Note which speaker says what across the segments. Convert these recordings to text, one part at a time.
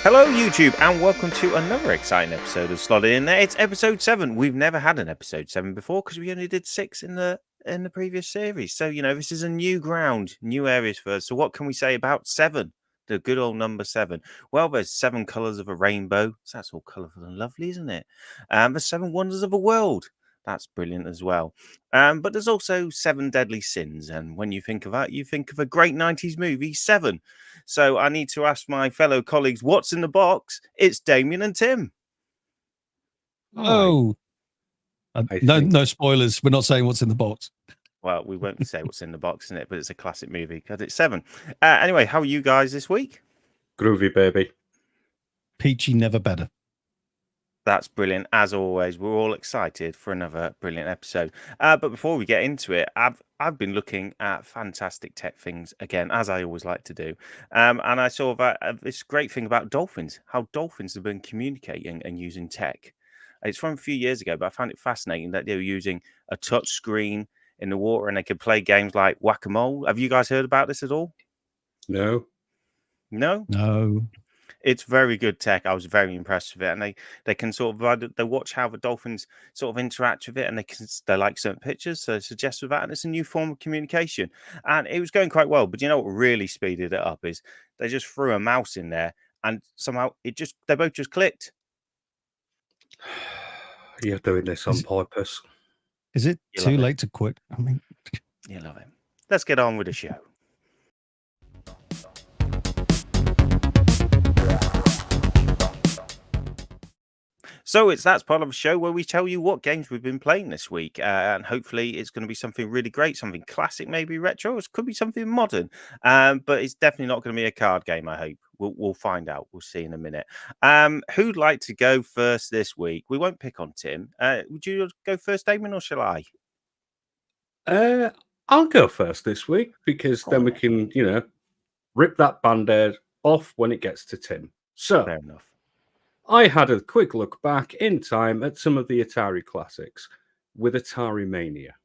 Speaker 1: Hello, YouTube, and welcome to another exciting episode of Slotted In There. It's episode 7. We've never had an episode 7 before because we only did 6 in the previous series. So, this is a new ground, new areas for us. So, what can we say about 7? The good old number 7. Well, there's 7 colours of a rainbow. So that's all colourful and lovely, isn't it? There's 7 wonders of a world. That's brilliant as well. But there's also 7 deadly sins. And when you think of that, you think of a great 90s movie, 7. So I need to ask my fellow colleagues what's in the box. It's Damien and Tim.
Speaker 2: Oh, no spoilers. We're not saying what's in the box.
Speaker 1: Well, we won't say what's in the box in it, but it's a classic movie because it's 7. Anyway, how are you guys this week?
Speaker 3: Groovy, baby.
Speaker 2: Peachy, never better.
Speaker 1: That's brilliant. As always, we're all excited for another brilliant episode. But before we get into it, I've been looking at fantastic tech things again, as I always like to do. And I saw that this great thing about dolphins, how dolphins have been communicating and using tech. It's from a few years ago, but I found it fascinating that they were using a touch screen in the water and they could play games like whack-a-mole. Have you guys heard about this at all?
Speaker 3: No.
Speaker 1: No?
Speaker 2: No.
Speaker 1: It's very good tech. I was very impressed with it, and they can sort of they watch how the dolphins sort of interact with it, and they like certain pictures, so they suggest with that, and it's a new form of communication, and it was going quite well. But you know what really speeded it up is they just threw a mouse in there, and somehow they both just clicked.
Speaker 3: You're doing this on purpose.
Speaker 2: Is it too late to quit? I mean,
Speaker 1: you love it. Let's get on with the show. So that's part of the show where we tell you what games we've been playing this week, and hopefully it's going to be something really great, something classic, maybe retro. It could be something modern, but it's definitely not going to be a card game. I hope we'll find out. We'll see in a minute. Who'd like to go first this week? We won't pick on Tim. Would you go first, Damon, or shall I?
Speaker 3: I'll go first this week because then we can, rip that band-aid off when it gets to Tim. So,
Speaker 1: fair enough.
Speaker 3: I had a quick look back in time at some of the Atari classics with Atari Mania.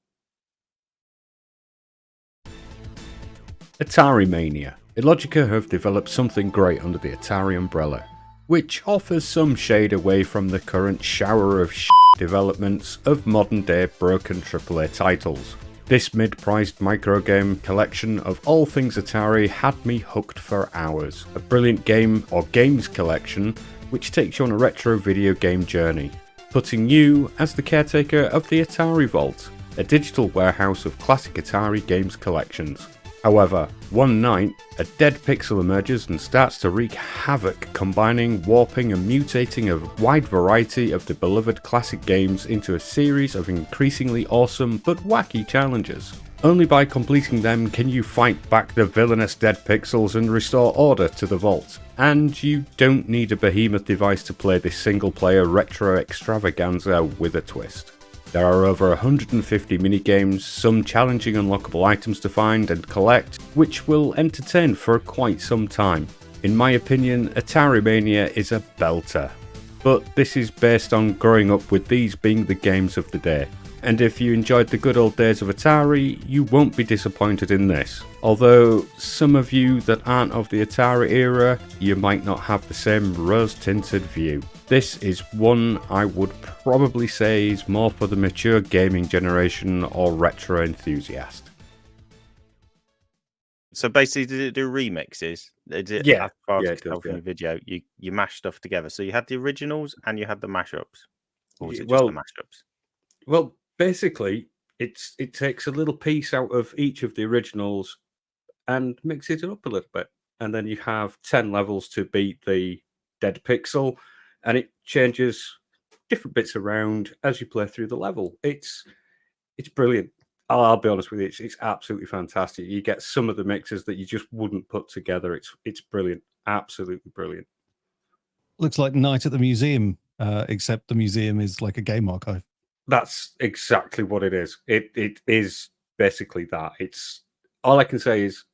Speaker 3: Atari Mania. Illogica have developed something great under the Atari umbrella, which offers some shade away from the current shower of developments of modern-day broken AAA titles. This mid-priced microgame collection of all things Atari had me hooked for hours. A brilliant game or games collection which takes you on a retro video game journey, putting you as the caretaker of the Atari Vault, a digital warehouse of classic Atari games collections. However, one night, a dead pixel emerges and starts to wreak havoc, combining, warping and mutating a wide variety of the beloved classic games into a series of increasingly awesome but wacky challenges. Only by completing them can you fight back the villainous dead pixels and restore order to the vault. And you don't need a behemoth device to play this single-player retro extravaganza with a twist. There are over 150 minigames, some challenging unlockable items to find and collect, which will entertain for quite some time. In my opinion, Atari Mania is a belter. But this is based on growing up with these being the games of the day. And if you enjoyed the good old days of Atari, you won't be disappointed in this. Although some of you that aren't of the Atari era, you might not have the same rose-tinted view. This is one I would probably say is more for the mature gaming generation or retro enthusiast.
Speaker 1: So basically, did it do remixes?
Speaker 3: Yeah,
Speaker 1: as far as
Speaker 3: it
Speaker 1: I can tell
Speaker 3: does,
Speaker 1: from the video, you mashed stuff together. So you had the originals and you had the mashups, or was it just
Speaker 3: Well,
Speaker 1: the mashups?
Speaker 3: Well, basically, it takes a little piece out of each of the originals and mixes it up a little bit, and then you have 10 levels to beat the dead pixel, and it changes different bits around as you play through the level. It's brilliant. I'll be honest with you, it's absolutely fantastic. You get some of the mixes that you just wouldn't put together. It's brilliant, absolutely brilliant.
Speaker 2: Looks like Night at the Museum, except the museum is like a game archive.
Speaker 3: That's exactly what it is. It is basically that. It's all I can say is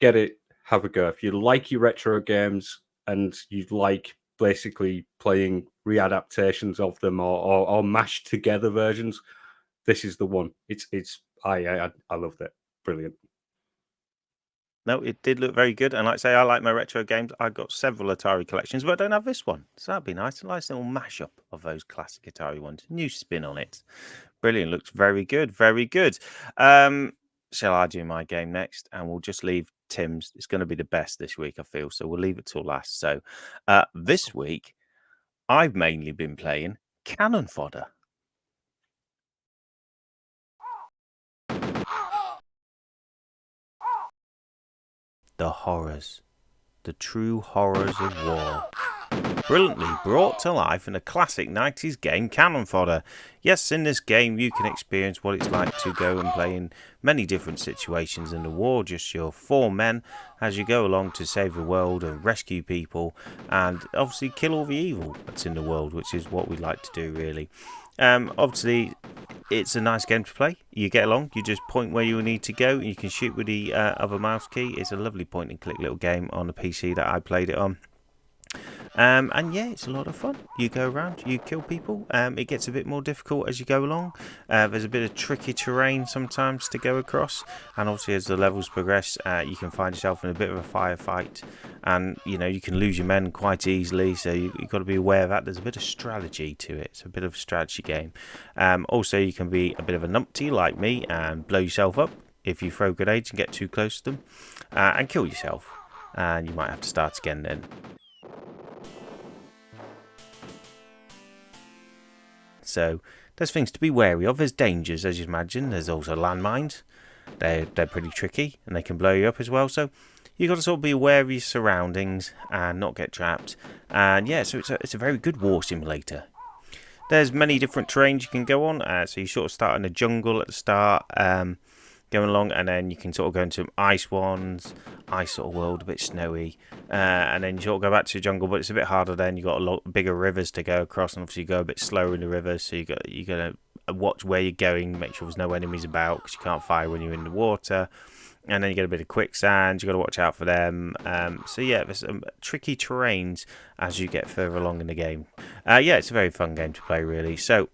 Speaker 3: get it, have a go. If you like your retro games and you like basically playing readaptations of them or mashed together versions, this is the one. I loved it. Brilliant.
Speaker 1: No, it did look very good. And like I say, I like my retro games. I've got several Atari collections, but I don't have this one. So that'd be nice. A nice little mashup of those classic Atari ones. New spin on it. Brilliant. Looks very good. Very good. Shall I do my game next? And we'll just leave Tim's. It's going to be the best this week, I feel. So we'll leave it till last. So this week, I've mainly been playing Cannon Fodder. The horrors. The true horrors of war. Brilliantly brought to life in a classic 90s game, Cannon Fodder. Yes, in this game you can experience what it's like to go and play in many different situations in the war, just your 4 men as you go along to save the world and rescue people and obviously kill all the evil that's in the world, which is what we like to do really. Obviously it's a nice game to play. You get along, you just point where you need to go, and you can shoot with the other mouse key. It's a lovely point and click little game on the PC that I played it on. And yeah, it's a lot of fun. You go around, you kill people. It gets a bit more difficult as you go along. There's a bit of tricky terrain sometimes to go across, and obviously as the levels progress, you can find yourself in a bit of a firefight, and you know you can lose your men quite easily. So you've got to be aware of that. There's a bit of strategy to it. It's a bit of a strategy game. Also, you can be a bit of a numpty like me and blow yourself up if you throw grenades and get too close to them, and kill yourself. And you might have to start again then. So there's things to be wary of. There's dangers, as you imagine. There's also landmines. They're pretty tricky and they can blow you up as well. So you've got to sort of be aware of your surroundings and not get trapped. And yeah, so it's a very good war simulator. There's many different terrains you can go on. So you sort of start in a jungle at the start, going along, and then you can sort of go into ice ones, ice sort of world, a bit snowy, and then you sort of go back to the jungle, but it's a bit harder then. You've got a lot bigger rivers to go across, and obviously you go a bit slower in the rivers, so you got to watch where you're going, make sure there's no enemies about, because you can't fire when you're in the water. And then you get a bit of quicksand, you've got to watch out for them. So yeah, there's some tricky terrains as you get further along in the game. Yeah, it's a very fun game to play, really. So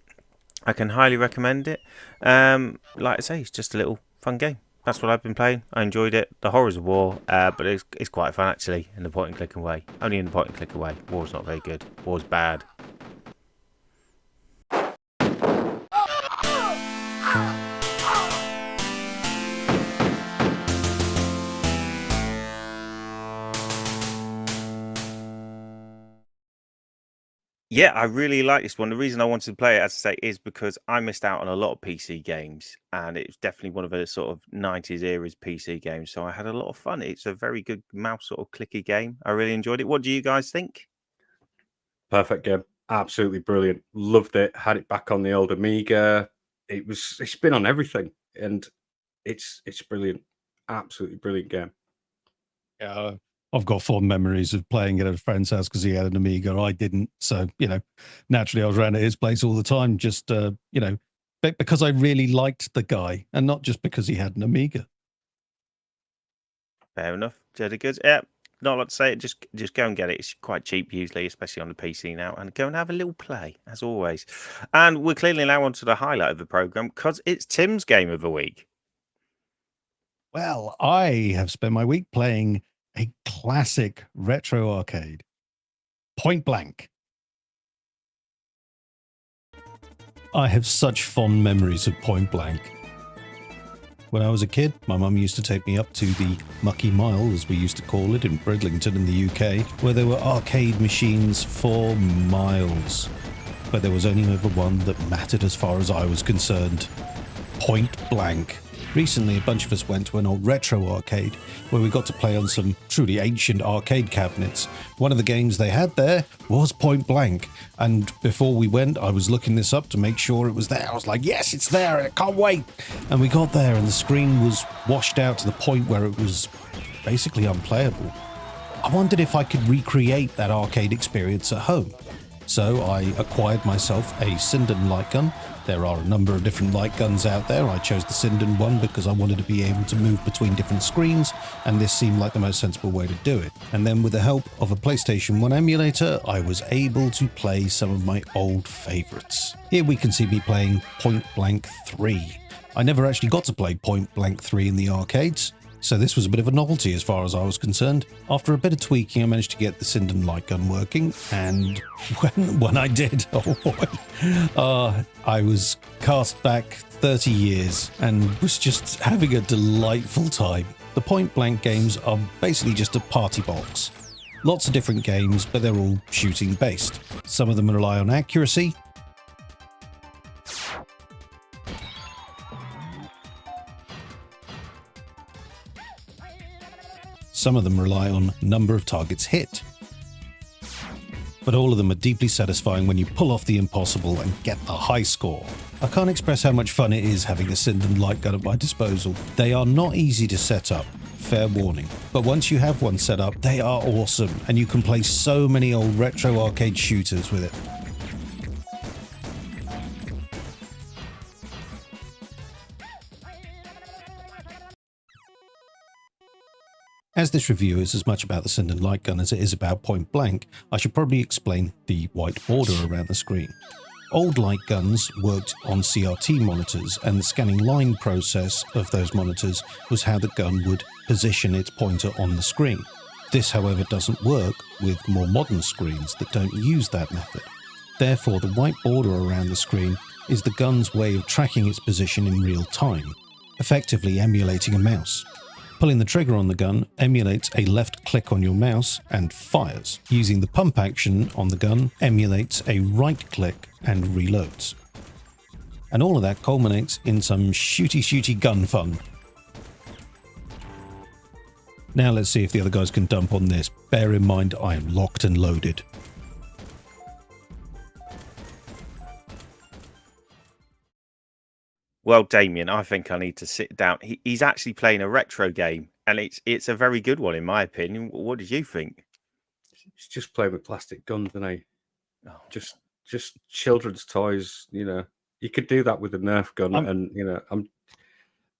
Speaker 1: I can highly recommend it. Like I say, it's just a little fun game. That's what I've been playing. I enjoyed it. The horrors of war, but it's quite fun actually in the point and click away. Only in the point and click away. War's not very good. War's bad. Yeah, I really like this one. The reason I wanted to play it, as I say, is because I missed out on a lot of PC games, and it's definitely one of the sort of 90s eras PC games. So I had a lot of fun. It's a very good mouse sort of clicky game. I really enjoyed it. What do you guys think?
Speaker 3: Perfect game. Absolutely brilliant. Loved it. Had it back on the old Amiga. It's been on everything, and it's brilliant. Absolutely brilliant game.
Speaker 2: Yeah, I've got fond memories of playing it at a friend's house because he had an Amiga. I didn't. So, naturally I was around at his place all the time, just, because I really liked the guy and not just because he had an Amiga.
Speaker 1: Fair enough. Jedi Goods. Yeah, not a lot to say. Just go and get it. It's quite cheap usually, especially on the PC now. And go and have a little play, as always. And we're clearly now on to the highlight of the programme because it's Tim's Game of the Week.
Speaker 2: Well, I have spent my week playing a classic retro arcade, Point Blank. I have such fond memories of Point Blank. When I was a kid, my mum used to take me up to the Mucky Mile, as we used to call it, in Bridlington in the UK, where there were arcade machines for miles. But there was only ever one that mattered as far as I was concerned. Point Blank. Recently, a bunch of us went to an old retro arcade where we got to play on some truly ancient arcade cabinets. One of the games they had there was Point Blank. And before we went, I was looking this up to make sure it was there. I was like, yes, it's there. I can't wait. And we got there and the screen was washed out to the point where it was basically unplayable. I wondered if I could recreate that arcade experience at home. So I acquired myself a Sinden light gun. There are a number of different light guns out there. I chose the Sinden one because I wanted to be able to move between different screens, and this seemed like the most sensible way to do it. And then with the help of a PlayStation 1 emulator, I was able to play some of my old favourites. Here we can see me playing Point Blank 3. I never actually got to play Point Blank 3 in the arcades. so this was a bit of a novelty as far as I was concerned. After a bit of tweaking, I managed to get the Sinden light gun working, and when I did, oh boy, I was cast back 30 years and was just having a delightful time. The point blank games are basically just a party box. Lots of different games, but they're all shooting based. Some of them rely on accuracy. Some of them rely on number of targets hit. But all of them are deeply satisfying when you pull off the impossible and get the high score. I can't express how much fun it is having a Sinden light gun at my disposal. They are not easy to set up, fair warning. But once you have one set up, they are awesome, and you can play so many old retro arcade shooters with it. As this review is as much about the Sinden light gun as it is about point blank, I should probably explain the white border around the screen. Old light guns worked on CRT monitors, and the scanning line process of those monitors was how the gun would position its pointer on the screen. This, however, doesn't work with more modern screens that don't use that method. Therefore, the white border around the screen is the gun's way of tracking its position in real time, effectively emulating a mouse. Pulling the trigger on the gun emulates a left click on your mouse and fires. Using the pump action on the gun emulates a right click and reloads. And all of that culminates in some shooty gun fun. Now let's see if the other guys can dump on this. Bear in mind I am locked and loaded.
Speaker 1: Well, Damien, I think I need to sit down. He's actually playing a retro game, and it's a very good one in my opinion. What did you think?
Speaker 3: He's just playing with plastic guns, isn't he?
Speaker 1: Oh.
Speaker 3: Just children's toys. You know, you could do that with a Nerf gun, and you know,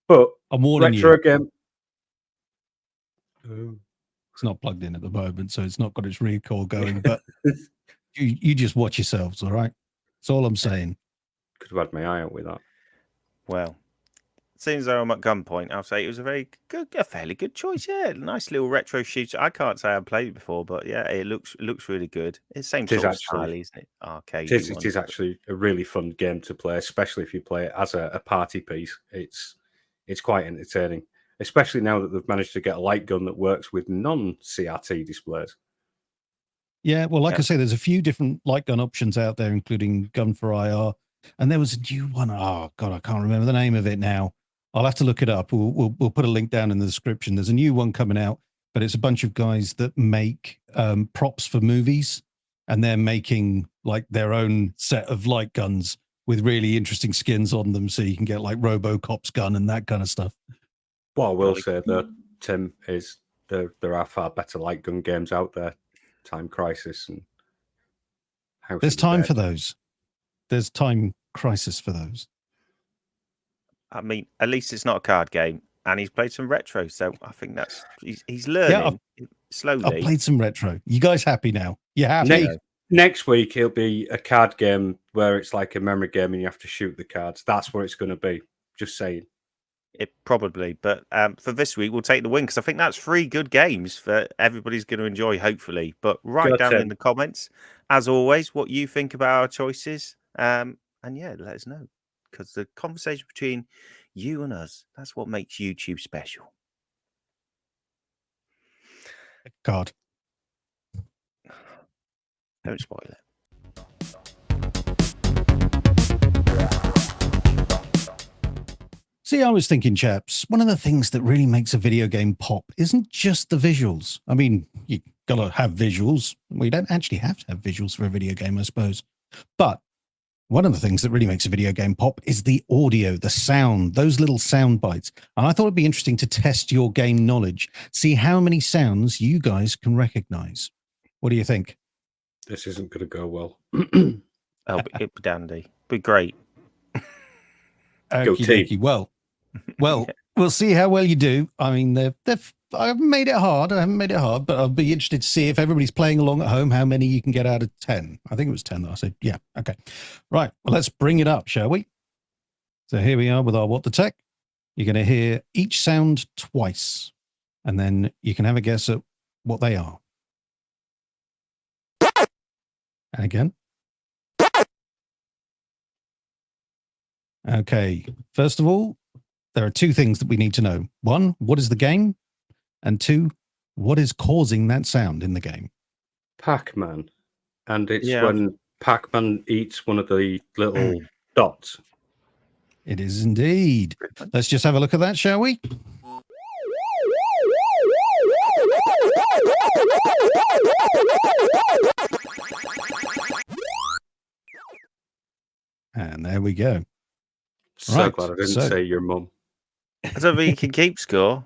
Speaker 3: But
Speaker 2: I'm warning
Speaker 3: retro
Speaker 2: you.
Speaker 3: game.
Speaker 2: It's not plugged in at the moment, so it's not got its recoil going. But you just watch yourselves, all right? That's all I'm saying.
Speaker 3: Could have had my eye out with that.
Speaker 1: Well, seeing as though I'm at gunpoint, I'll say it was a fairly good choice. Yeah, nice little retro shooter. I can't say I've played it before, but yeah, it looks really good. It's the same sort of style, isn't it? Arcade.
Speaker 3: It is actually a really fun game to play, especially if you play it as a party piece. It's quite entertaining, especially now that they've managed to get a light gun that works with non-CRT displays.
Speaker 2: Yeah, well, like I say, there's a few different light gun options out there, including Gun for IR. And there was a new one. Oh, God, I can't remember the name of it now. I'll have to look it up. We'll put a link down in the description. There's a new one coming out, but it's a bunch of guys that make props for movies, and they're making like their own set of light guns with really interesting skins on them, so you can get like RoboCop's gun and that kind of stuff.
Speaker 3: What I will say, though, Tim, is there are far better light gun games out there. Time Crisis and House
Speaker 2: There's time for those. There's Time Crisis for those.
Speaker 1: I mean, at least it's not a card game, and he's played some retro, so I think he's learning slowly.
Speaker 2: I've played some retro. You guys happy now? You happy?
Speaker 3: Next week it'll be a card game where it's like a memory game and you have to shoot the cards. That's what it's going to be. Just saying.
Speaker 1: It probably, but for this week we'll take the win because I think that's 3 good games for everybody's going to enjoy, hopefully. But write down in the comments, as always, what you think about our choices. And yeah, let us know, because the conversation between you and us, that's what makes YouTube special.
Speaker 2: God.
Speaker 1: Don't spoil it.
Speaker 2: See, I was thinking, chaps, one of the things that really makes a video game pop isn't just the visuals. I mean, you gotta have visuals. Well, you don't actually have to have visuals for a video game, I suppose. But one of the things that really makes a video game pop is the audio, the sound, those little sound bites. And I thought it'd be interesting to test your game knowledge, see how many sounds you guys can recognize. What do you think?
Speaker 3: This isn't going to go well.
Speaker 1: Oh, it'd be dandy. Be great.
Speaker 3: Go team.
Speaker 2: Well, we'll see how well you do. I mean, I haven't made it hard. But I'll be interested to see if everybody's playing along at home, how many you can get out of 10. I think it was 10 that I said. Yeah. Okay. Right. Well, let's bring it up, shall we? So here we are with our What the Tech. You're going to hear each sound twice, and then you can have a guess at what they are. And again. Okay. First of all, there are two things that we need to know. One, what is the game? And two, what is causing that sound in the game?
Speaker 3: Pac-Man. And it's
Speaker 1: Yeah.
Speaker 3: when Pac-Man eats one of the little dots.
Speaker 2: It is indeed. Let's just have a look at that, shall we? And there we go.
Speaker 3: So
Speaker 2: Right,
Speaker 3: glad I didn't
Speaker 2: so-
Speaker 3: say your mum.
Speaker 1: I don't think you can keep score.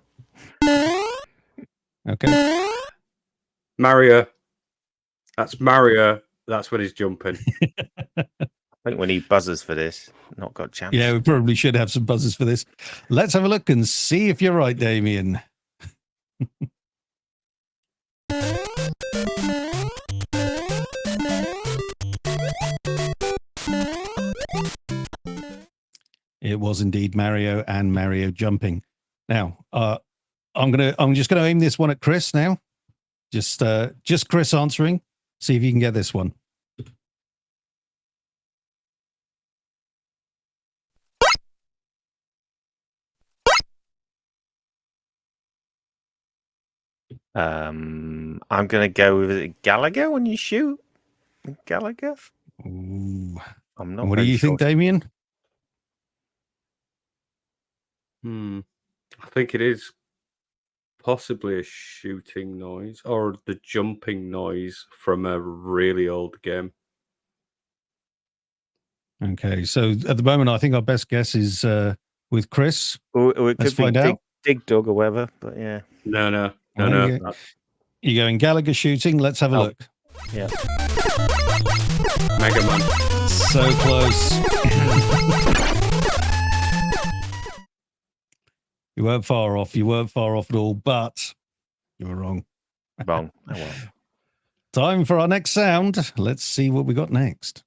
Speaker 2: Okay.
Speaker 3: Mario. That's Mario. That's when he's jumping.
Speaker 1: I think we need buzzers for this. Not got champs.
Speaker 2: Yeah, we probably should have some buzzers for this. Let's have a look and see if you're right, Damien. It was indeed Mario and Mario jumping. Now, I'm just gonna aim this one at Chris now. Just Chris answering. See if you can get this one.
Speaker 1: I'm gonna go with Gallagher when you shoot. Gallagher.
Speaker 2: Ooh.
Speaker 1: I'm not.
Speaker 2: What do you think, Damien?
Speaker 3: I think it is possibly a shooting noise or the jumping noise from a really old game.
Speaker 2: Okay, so at the moment, I think our best guess is with Chris.
Speaker 1: Or it
Speaker 2: Let's
Speaker 1: could be
Speaker 2: find out.
Speaker 1: Dig Dog or whatever. But yeah.
Speaker 3: No.
Speaker 2: You going Gallagher shooting? Let's have a look.
Speaker 1: Yeah.
Speaker 3: Mega Man.
Speaker 2: So close. You weren't far off. You weren't far off at all, but you were wrong.
Speaker 1: Wrong. Oh well.
Speaker 2: Time for our next sound. Let's see what we got next.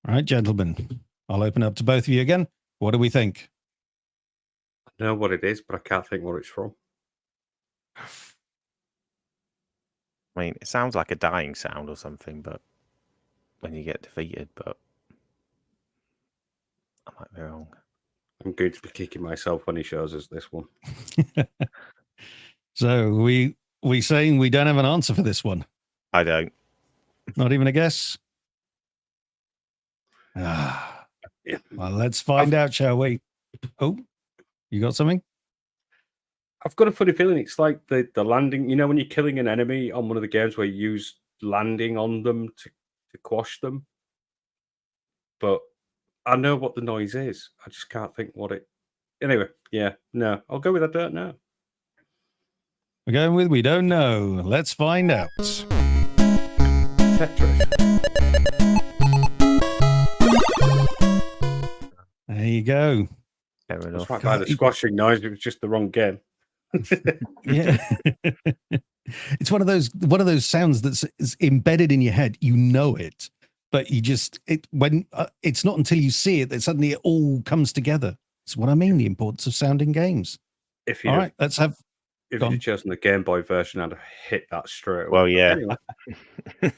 Speaker 2: All right, gentlemen. I'll open up to both of you again. What do we think?
Speaker 3: I know what it is, but I can't think what it's from.
Speaker 1: I mean, it sounds like a dying sound or something, but when you get defeated, but I might be wrong.
Speaker 3: I'm going to be kicking myself when he shows us this one.
Speaker 2: So we saying we don't have an answer for this one?
Speaker 1: I don't.
Speaker 2: Not even a guess? Ah.
Speaker 3: Yeah.
Speaker 2: Well, let's find out, shall we? Oh, you got something?
Speaker 3: I've got a funny feeling it's like the landing. You know, when you're killing an enemy on one of the games where you use landing on them to quash them. But I know what the noise is. I just can't think what it. Anyway, yeah, no. I'll go with I don't know.
Speaker 2: We're going with we don't know. Let's find out.
Speaker 3: Tetris.
Speaker 2: There you go.
Speaker 1: Fair
Speaker 3: That's
Speaker 1: enough.
Speaker 3: right by the squashing noise. It was just the wrong game.
Speaker 2: Yeah. It's one of those sounds that's embedded in your head. You know it, but you just it's not until you see it that suddenly it all comes together. It's what I mean. The importance of sound in games.
Speaker 3: If
Speaker 2: All right, let's have.
Speaker 3: if
Speaker 2: go
Speaker 3: you'd
Speaker 2: on.
Speaker 3: chosen the Game Boy version, I'd have hit that straight away.
Speaker 1: Well,
Speaker 3: But
Speaker 1: yeah.
Speaker 3: anyway,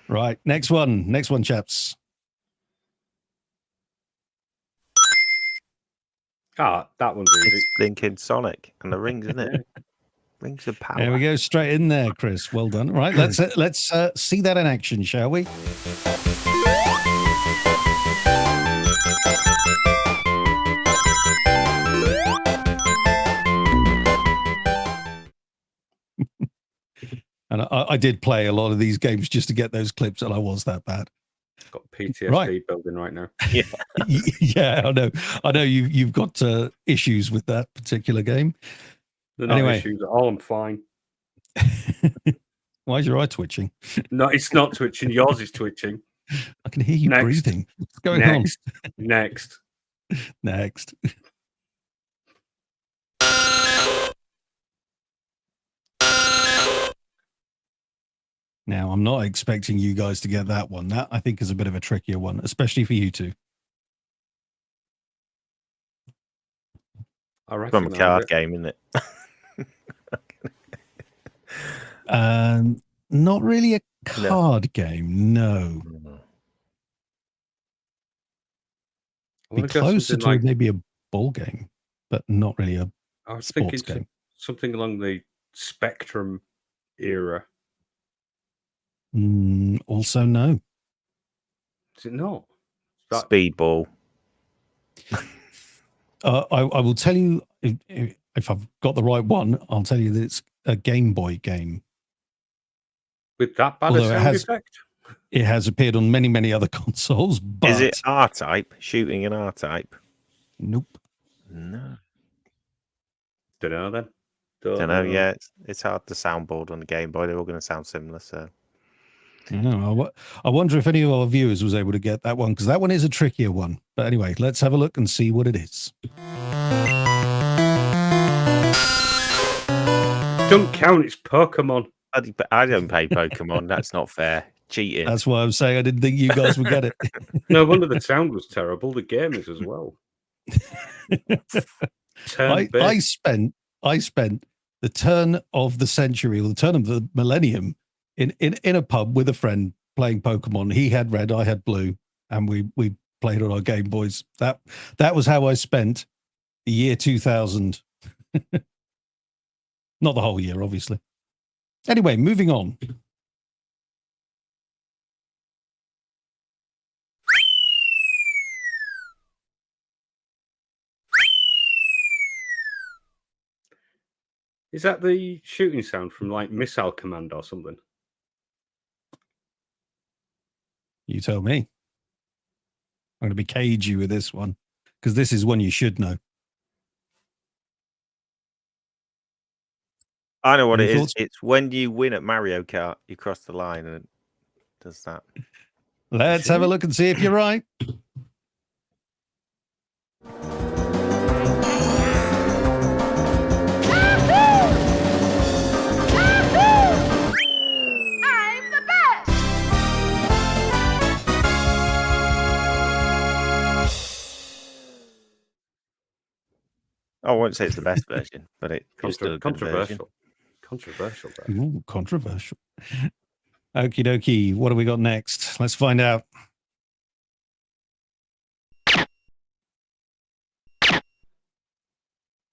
Speaker 2: Right, next one, chaps.
Speaker 3: that one's easy.
Speaker 1: It's blinking Sonic and the rings, isn't it? Rings of power.
Speaker 2: There we go, straight in there, Chris. Well done. Right, let's see that in action, shall we? And I did play a lot of these games just to get those clips, and I was that bad.
Speaker 3: Got PTSD
Speaker 2: Right.
Speaker 3: building right now.
Speaker 1: Yeah.
Speaker 2: Yeah, I know you've got issues with that particular game.
Speaker 3: They're not
Speaker 2: Anyway.
Speaker 3: issues at all. I'm fine.
Speaker 2: Why is your eye twitching?
Speaker 3: No, it's not twitching. Yours is twitching.
Speaker 2: I can hear you
Speaker 3: Next.
Speaker 2: breathing. What's going
Speaker 3: Next.
Speaker 2: on? Next. Now, I'm not expecting you guys to get that one. That, I think, is a bit of a trickier one, especially for you two.
Speaker 3: I
Speaker 1: From a
Speaker 3: recognise
Speaker 1: card
Speaker 3: it.
Speaker 1: game, isn't it?
Speaker 2: Not really a
Speaker 1: No.
Speaker 2: card game, no.
Speaker 3: I
Speaker 2: Be
Speaker 3: want to go
Speaker 2: closer
Speaker 3: something
Speaker 2: to
Speaker 3: like,
Speaker 2: maybe a ball game, but not really a
Speaker 3: I was
Speaker 2: sports
Speaker 3: thinking
Speaker 2: game.
Speaker 3: something along the Spectrum era.
Speaker 2: Also, no.
Speaker 3: Is it not? That,
Speaker 1: Speedball.
Speaker 2: I will tell you, if I've got the right one, I'll tell you that it's a Game Boy game.
Speaker 3: with that bad
Speaker 2: Although
Speaker 3: a sound effect?
Speaker 2: It has appeared on many, many other consoles, but...
Speaker 1: Is it R-Type? Shooting an R-Type?
Speaker 2: Nope.
Speaker 1: No.
Speaker 3: Don't know then.
Speaker 1: Don't know. Yeah, it's hard to soundboard on the Game Boy. They're all going to sound similar, so...
Speaker 2: I wonder if any of our viewers was able to get that one, because that one is a trickier one. But anyway, let's have a look and see what it is.
Speaker 3: Don't count, it's Pokemon.
Speaker 1: I don't pay Pokemon. That's not fair. Cheating.
Speaker 2: That's why I'm saying I didn't think you guys would get it.
Speaker 3: No wonder the sound was terrible. The game is as well.
Speaker 2: I spent the turn of the century, or the turn of the millennium, in a pub with a friend playing Pokemon. He had red, I had blue, and we played on our Game Boys. That was how I spent the year 2000. Not the whole year, obviously. Anyway, moving on.
Speaker 3: Is that the shooting sound from like Missile Command or something?
Speaker 2: You tell me. I'm going to be cagey with this one, because this is one you should know.
Speaker 1: I know what
Speaker 2: Any
Speaker 1: it is.
Speaker 2: thoughts?
Speaker 1: It's when you win at Mario Kart, you cross the line and it does that.
Speaker 2: Let's have a look and see if you're right.
Speaker 4: I'm the best!
Speaker 1: I won't say it's the best version, but it's still a good version.
Speaker 3: Controversial there.
Speaker 2: Ooh, controversial. Okie dokie. What do we got next? Let's find out.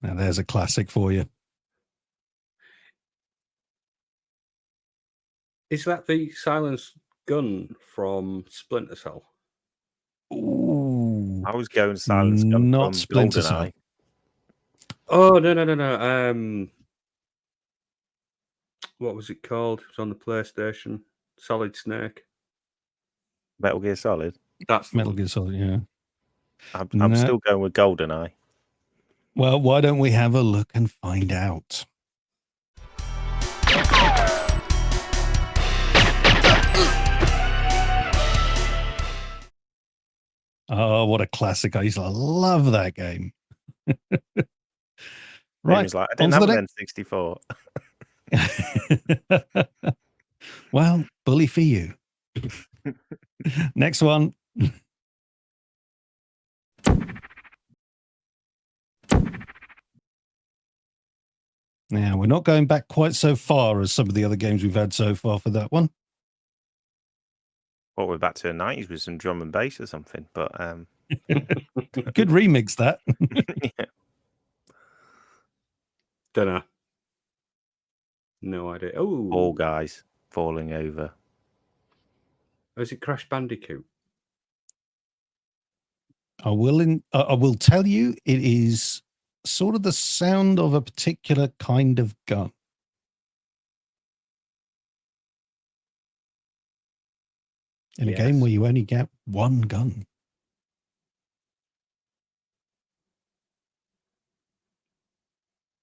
Speaker 2: Now, there's a classic for you.
Speaker 3: Is that the silenced gun from Splinter Cell?
Speaker 2: Ooh.
Speaker 1: I was going Silence Gun
Speaker 2: Not
Speaker 1: from
Speaker 2: Splinter Cell.
Speaker 1: GoldenEye.
Speaker 3: Oh, no. What was it called? It was on the PlayStation. Solid Snake.
Speaker 1: Metal Gear Solid.
Speaker 3: That's
Speaker 2: Metal Gear Solid, yeah.
Speaker 1: I'm still going with GoldenEye.
Speaker 2: Well, why don't we have a look and find out? Oh, what a classic. I used to love that game.
Speaker 1: Right. Was like, I didn't have an N64.
Speaker 2: Well, bully for you. Next one. Now, we're not going back quite so far as some of the other games we've had so far for that one.
Speaker 1: Well, we're back to the 90s with some drum and bass or something, but
Speaker 2: Good remix, that.
Speaker 1: Yeah.
Speaker 3: Dunno. No idea. Oh,
Speaker 1: All guys falling over.
Speaker 3: Oh, is it Crash Bandicoot?
Speaker 2: I will tell you, it is sort of the sound of a particular kind of gun. In a game where you only get one gun.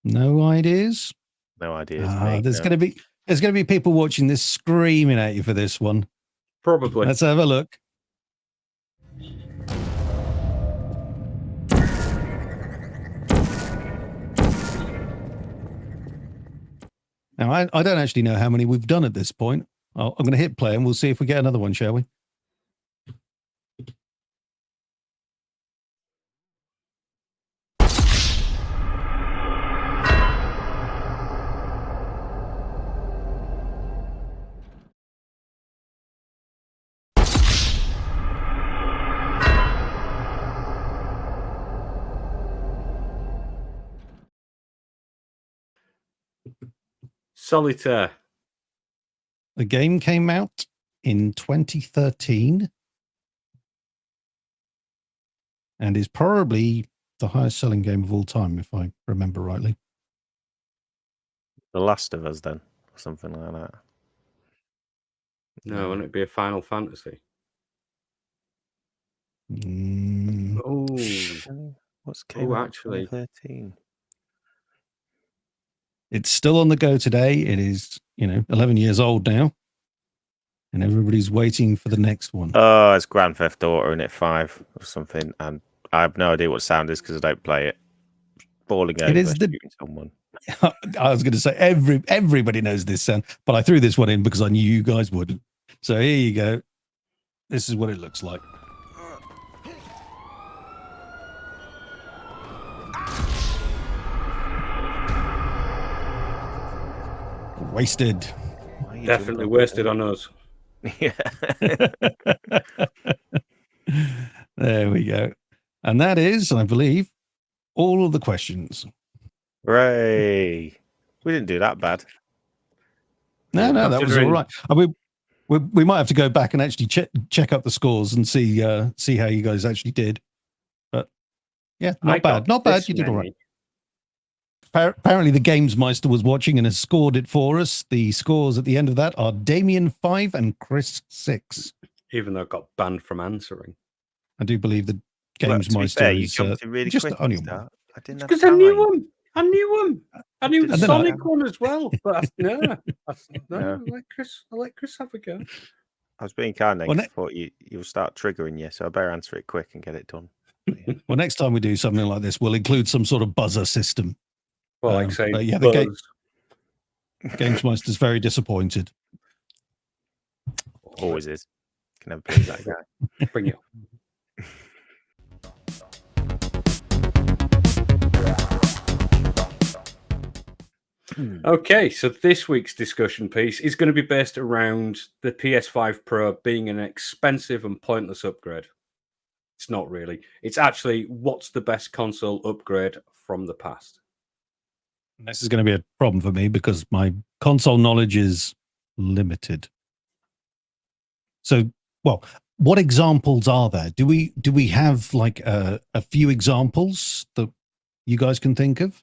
Speaker 2: No ideas?
Speaker 1: No ideas.
Speaker 2: There's going to be people watching this screaming at you for this one.
Speaker 3: Probably.
Speaker 2: Let's have a look. Now, I don't actually know how many we've done at this point. I'm going to hit play and we'll see if we get another one, shall we?
Speaker 3: Solitaire.
Speaker 2: The game came out in 2013 and is probably the highest selling game of all time, if I remember rightly.
Speaker 1: The Last of Us, then, or something like that.
Speaker 3: No, wouldn't it be a Final Fantasy?
Speaker 2: Mm,
Speaker 1: What's came out
Speaker 3: actually.
Speaker 1: 2013?
Speaker 2: It's still on the go today. It is, 11 years old now. And everybody's waiting for the next one.
Speaker 1: Oh, it's Grand Theft Auto in it 5 or something, and I have no idea what sound is because I don't play it. Falling over, shooting someone.
Speaker 2: I was going to say everybody knows this sound, but I threw this one in because I knew you guys wouldn't. So here you go. This is what it looks like. Wasted.
Speaker 3: Definitely wasted on us.
Speaker 1: Yeah.
Speaker 2: There we go. And that is, I believe, all of the questions.
Speaker 1: Hooray. We didn't do that bad.
Speaker 2: No, that was all right. I mean, we might have to go back and actually check up the scores and see how you guys actually did. But yeah, not bad. You did all right. Apparently, the Gamesmeister was watching and has scored it for us. The scores at the end of that are Damien 5 and Chris 6.
Speaker 3: Even though I got banned from answering.
Speaker 2: I do believe the Gamesmeister
Speaker 1: you jumped in really
Speaker 2: just
Speaker 1: quick.
Speaker 2: only
Speaker 1: I didn't have
Speaker 3: because
Speaker 1: time.
Speaker 3: I knew him. I knew the Sonic one as well. But I let Chris have a go.
Speaker 1: I was being kind of I thought you'll start triggering you, so I better answer it quick and get it done.
Speaker 2: Yeah. Well, next time we do something like this, we'll include some sort of buzzer system.
Speaker 3: Well, like saying,
Speaker 2: the Gamesmeister's very disappointed.
Speaker 1: Always is. Can never please that guy.
Speaker 3: Bring it on. Okay, so this week's discussion piece is going to be based around the PS5 Pro being an expensive and pointless upgrade. It's not really. It's actually what's the best console upgrade from the past.
Speaker 2: This is going to be a problem for me because my console knowledge is limited. So, what examples are there? Do we have like a few examples that you guys can think of?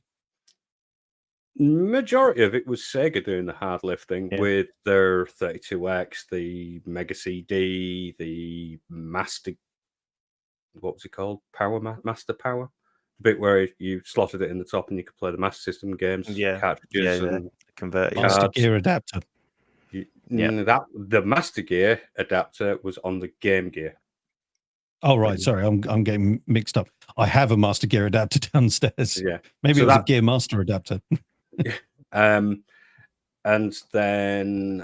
Speaker 3: Majority of it was Sega doing the hard lifting with their 32X, the Mega CD, the Master. What was it called? Master Power. The bit where you slotted it in the top and you could play the Master System games, cartridges, and
Speaker 1: converted
Speaker 2: Master Gear adapter.
Speaker 3: The Master Gear adapter was on the Game Gear.
Speaker 2: Oh right, sorry, I'm getting mixed up. I have a Master Gear adapter downstairs.
Speaker 3: Yeah,
Speaker 2: maybe it was a Gear Master adapter.
Speaker 3: And then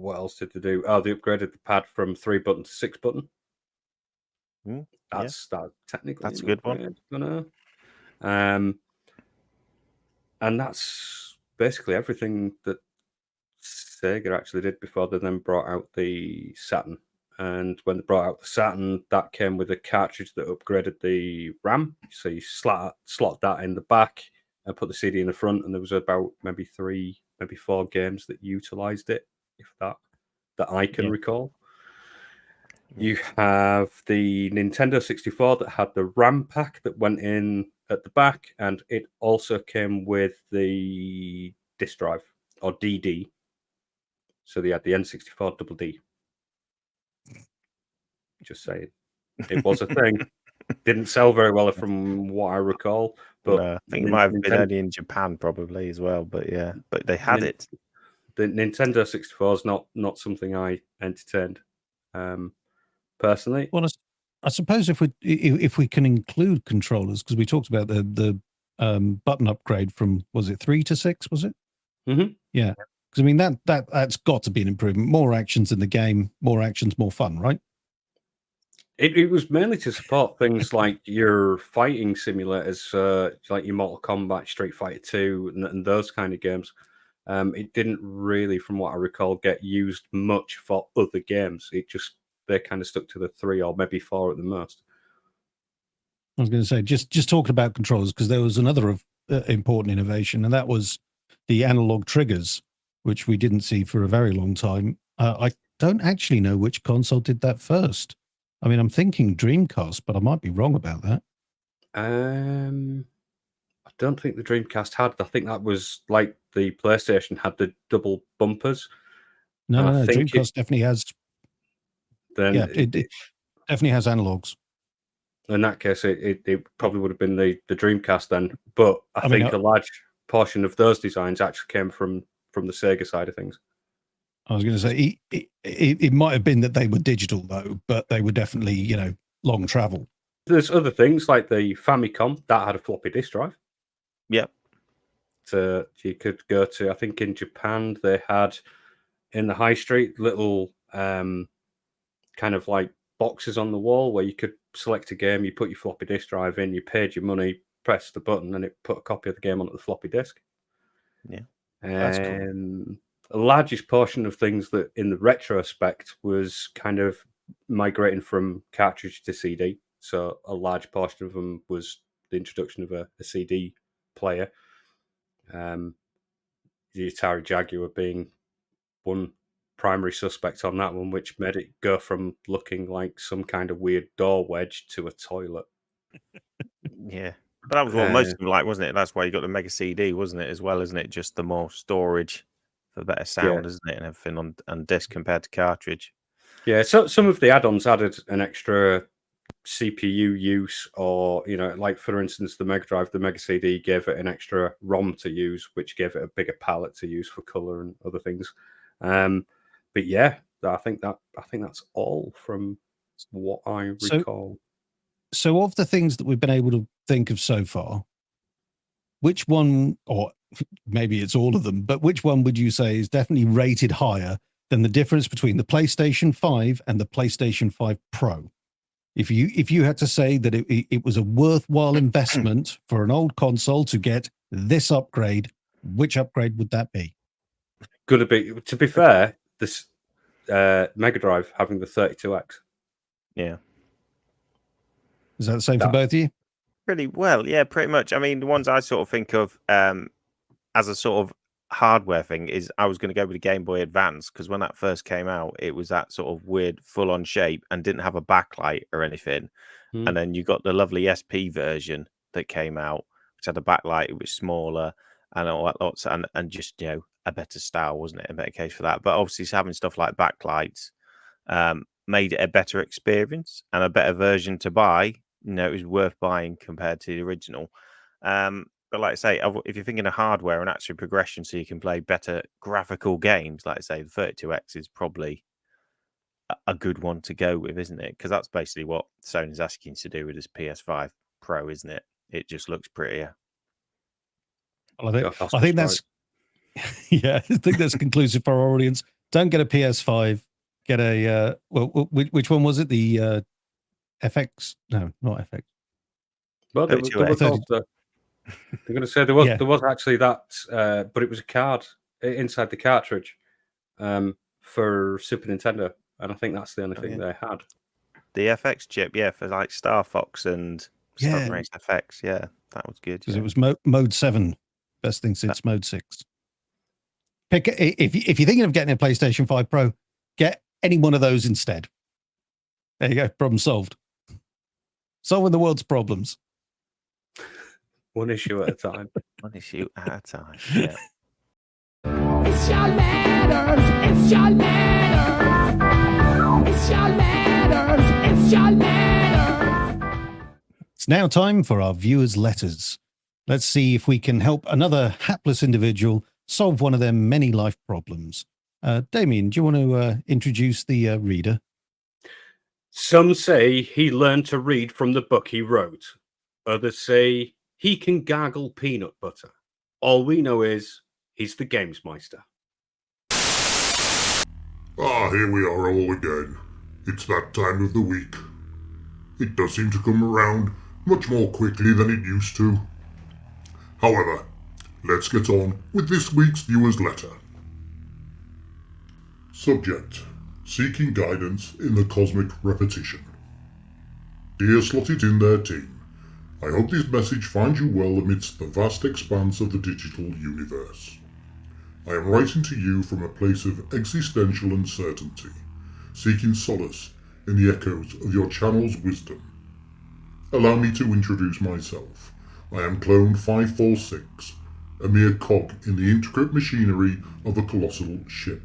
Speaker 3: what else did they do? Oh, they upgraded the pad from 3-button to 6-button. That's technically
Speaker 1: that's a good one.
Speaker 3: And that's basically everything that Sega actually did before they then brought out the Saturn. And when they brought out the Saturn, that came with a cartridge that upgraded the RAM. So you slot that in the back and put the CD in the front, and there was about maybe 3, maybe 4 games that utilized it, if that I can recall. You have the Nintendo 64 that had the RAM pack that went in at the back, and it also came with the disk drive, or DD. So they had the N64 double D. Just saying. It was a thing. Didn't sell very well from what I recall. But
Speaker 1: I think it might have been only in Japan probably as well, but they had it.
Speaker 3: The Nintendo 64 is not something I entertained. Personally,
Speaker 2: well, I suppose if we can include controllers, because we talked about the button upgrade from, was it 3 to 6? Was it?
Speaker 3: Mm-hmm.
Speaker 2: Yeah. Because I mean that's got to be an improvement. More actions in the game, more actions, more fun, right?
Speaker 3: It was mainly to support things like your fighting simulators, like your Mortal Kombat, Street Fighter 2, and those kind of games. It didn't really, from what I recall, get used much for other games. They kind of stuck to the 3 or maybe 4 at the most.
Speaker 2: I was going to say, just talking about controls, because there was another important innovation, and that was the analog triggers, which we didn't see for a very long time. I don't actually know which console did that first. I mean, I'm thinking Dreamcast, but I might be wrong about that.
Speaker 3: I don't think the Dreamcast had. I think that was like the PlayStation had the double bumpers.
Speaker 2: No,
Speaker 3: And I
Speaker 2: no, no.
Speaker 3: think
Speaker 2: Dreamcast definitely has.
Speaker 3: then
Speaker 2: Yeah, it definitely has analogs.
Speaker 3: in that case, it probably would have been the Dreamcast then. But I
Speaker 2: mean,
Speaker 3: think a large portion of those designs actually came from the Sega side of things.
Speaker 2: I was going to say it might have been that they were digital though, but they were definitely long travel.
Speaker 3: There's other things like the Famicom that had a floppy disk drive.
Speaker 1: Yep.
Speaker 3: So you could go to, I think in Japan they had in the high street little kind of like boxes on the wall where you could select a game, you put your floppy disk drive in, you paid your money, press the button, and it put a copy of the game onto the floppy disk.
Speaker 1: Yeah,
Speaker 3: that's cool. The largest portion of things that in the retrospect was kind of migrating from cartridge to CD. So a large portion of them was the introduction of a CD player. The Atari Jaguar being one primary suspect on that one, which made it go from looking like some kind of weird door wedge to a toilet.
Speaker 1: Yeah. But that was what most of them like, wasn't it? That's why you got the Mega CD, wasn't it, as well, isn't it? Just the more storage for better sound, isn't it, and everything on disc compared to cartridge.
Speaker 3: Yeah, so some of the add-ons added an extra CPU use, or like for instance, the Mega Drive, the Mega CD gave it an extra ROM to use, which gave it a bigger palette to use for color and other things. But yeah, I think that's all from what I recall.
Speaker 2: So of the things that we've been able to think of so far, which one, or maybe it's all of them, but which one would you say is definitely rated higher than the difference between the PlayStation 5 and the PlayStation 5 Pro? If you had to say that it was a worthwhile investment for an old console to get this upgrade, which upgrade would that be?
Speaker 3: To be fair, this Mega Drive having the 32X.
Speaker 1: Yeah.
Speaker 2: Is that the same for both of you?
Speaker 1: Pretty well, yeah, pretty much. I mean, the ones I sort of think of as a sort of hardware thing is I was going to go with the Game Boy Advance, because when that first came out, it was that sort of weird full-on shape and didn't have a backlight or anything. And then you got the lovely SP version that came out, which had a backlight, it was smaller and all that lots, and just a better style, wasn't it? A better case for that. But obviously having stuff like backlights made it a better experience and a better version to buy. It was worth buying compared to the original. But like I say, if you're thinking of hardware and actual progression so you can play better graphical games, like I say, the 32X is probably a good one to go with, isn't it? Because that's basically what Sony's asking to do with this PS5 Pro, isn't it? It just looks prettier.
Speaker 2: Well, I think that's yeah, I think that's conclusive for our audience. Don't get a PS5. Get a which one was it? The FX? No, not FX.
Speaker 3: Well, there was also, I'm going to say there was actually that, but it was a card inside the cartridge for Super Nintendo, and I think that's the only thing they had.
Speaker 1: The FX chip, yeah, for like Star Fox and Stunt Race FX, yeah, that was good.
Speaker 2: Because it was mode 7, best thing since mode 6. Pick if you're thinking of getting a PlayStation 5 Pro, get any one of those instead. There you go, problem solved. Solving the world's problems.
Speaker 3: One issue at a time.
Speaker 1: One issue at a time. Yeah.
Speaker 4: It's your letters. It's your letters. It's your letters. It's your letters.
Speaker 2: It's now time for our viewers' letters. Let's see if we can help another hapless individual solve one of their many life problems. Damien, do you want to introduce the reader?
Speaker 3: Some say he learned to read from the book he wrote. Others say he can gargle peanut butter. All we know is he's the Gamesmeister.
Speaker 5: Ah, here we are all again. It's that time of the week. It does seem to come around much more quickly than it used to. However, let's get on with this week's viewer's letter. Subject: Seeking guidance in the cosmic repetition. Dear Slot It In There team, I hope this message finds you well amidst the vast expanse of the digital universe. I am writing to you from a place of existential uncertainty, seeking solace in the echoes of your channel's wisdom. Allow me to introduce myself. I am Clone 546, a mere cog in the intricate machinery of a colossal ship.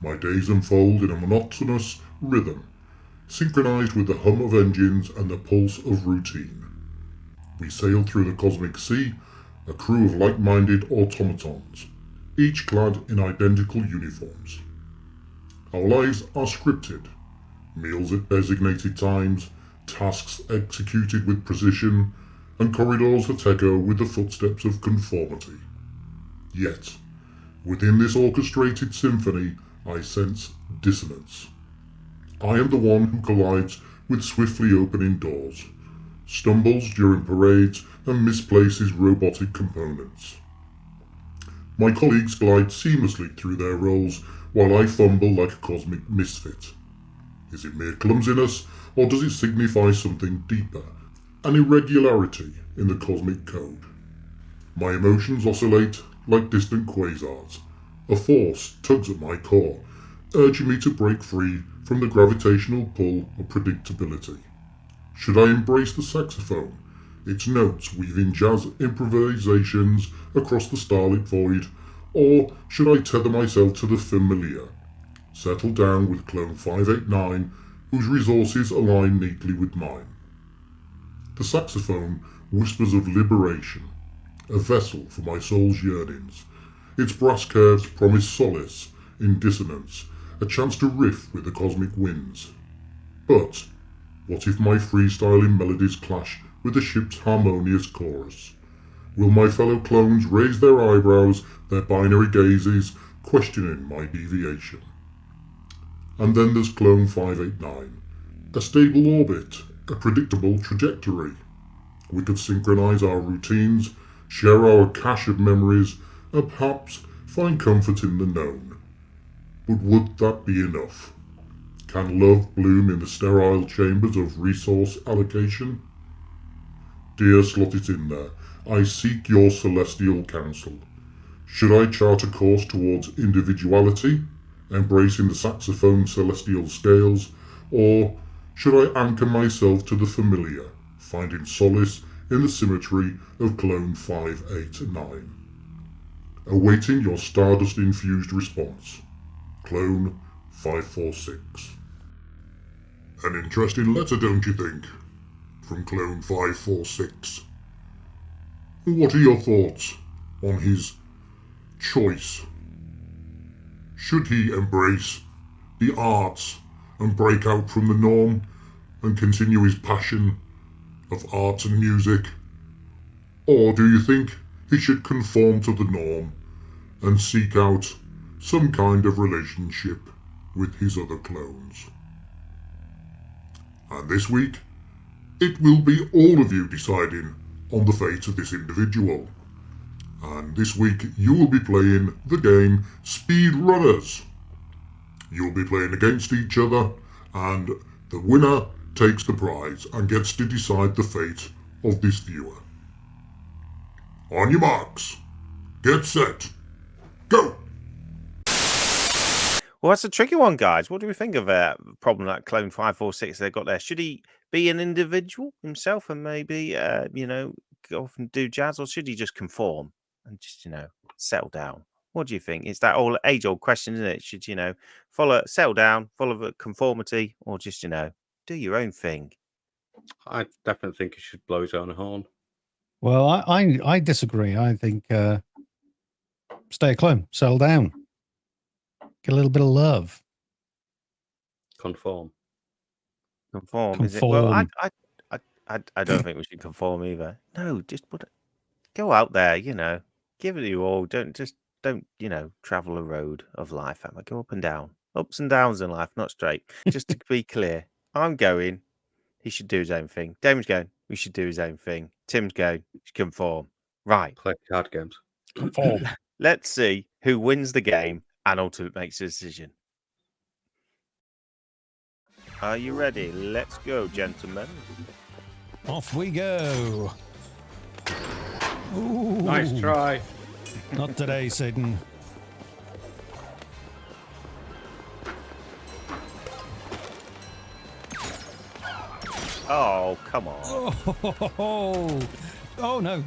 Speaker 5: My days unfold in a monotonous rhythm, synchronized with the hum of engines and the pulse of routine. We sail through the cosmic sea, a crew of like-minded automatons, each clad in identical uniforms. Our lives are scripted, meals at designated times, tasks executed with precision, and corridors that echo with the footsteps of conformity. Yet, within this orchestrated symphony, I sense dissonance. I am the one who collides with swiftly opening doors, stumbles during parades, and misplaces robotic components. My colleagues glide seamlessly through their roles while I fumble like a cosmic misfit. Is it mere clumsiness, or does it signify something deeper, an irregularity in the cosmic code? My emotions oscillate like distant quasars. A force tugs at my core, urging me to break free from the gravitational pull of predictability. Should I embrace the saxophone, its notes weaving jazz improvisations across the starlit void, or should I tether myself to the familiar, settle down with Clone 589, whose resources align neatly with mine? The saxophone whispers of liberation, a vessel for my soul's yearnings. Its brass curves promise solace in dissonance, a chance to riff with the cosmic winds. But what if my freestyling melodies clash with the ship's harmonious chorus? Will my fellow clones raise their eyebrows, their binary gazes, questioning my deviation? And then there's Clone 589, a stable orbit, a predictable trajectory. We could synchronize our routines, share our cache of memories, and perhaps find comfort in the known. But would that be enough? Can love bloom in the sterile chambers of resource allocation? Dear Slot It In There, I seek your celestial counsel. Should I chart a course towards individuality, embracing the saxophone celestial scales, or should I anchor myself to the familiar, finding solace in the symmetry of Clone 589? Awaiting your stardust-infused response. Clone 546. An interesting letter, don't you think? From Clone 546. What are your thoughts on his choice? Should he embrace the arts and break out from the norm and continue his passion of arts and music? Or do you think he should conform to the norm and seek out some kind of relationship with his other clones? And this week, it will be all of you deciding on the fate of this individual. And this week, you will be playing the game Speedrunners. You'll be playing against each other, and the winner takes the prize and gets to decide the fate of this viewer. On your marks, get set, go!
Speaker 1: Well, that's a tricky one, guys. What do we think of a problem that Clone 546 they've got there? Should he be an individual himself and maybe, go off and do jazz, or should he just conform and just, settle down? What do you think? It's that age-old question, isn't it? Should, settle down, follow the conformity, or just, do your own thing?
Speaker 3: I definitely think he should blow his own horn.
Speaker 2: Well, I disagree. I think stay a clone, settle down, get a little bit of love.
Speaker 3: Conform.
Speaker 1: Is it? Well, I don't think we should conform either. No, just go out there, give it your all. Don't travel a road of life. Go up and down. Ups and downs in life, not straight. Just to be clear, I'm going. He should do his own thing. Damon's going. We should do his own thing. Tim's going. He should conform. Right.
Speaker 3: Play card games.
Speaker 2: Conform.
Speaker 1: Let's see who wins the game and ultimately makes a decision. Are you ready? Let's go, gentlemen.
Speaker 2: Off we go. Ooh.
Speaker 3: Nice try.
Speaker 2: Not today, Satan.
Speaker 1: Oh, come on.
Speaker 2: Oh no.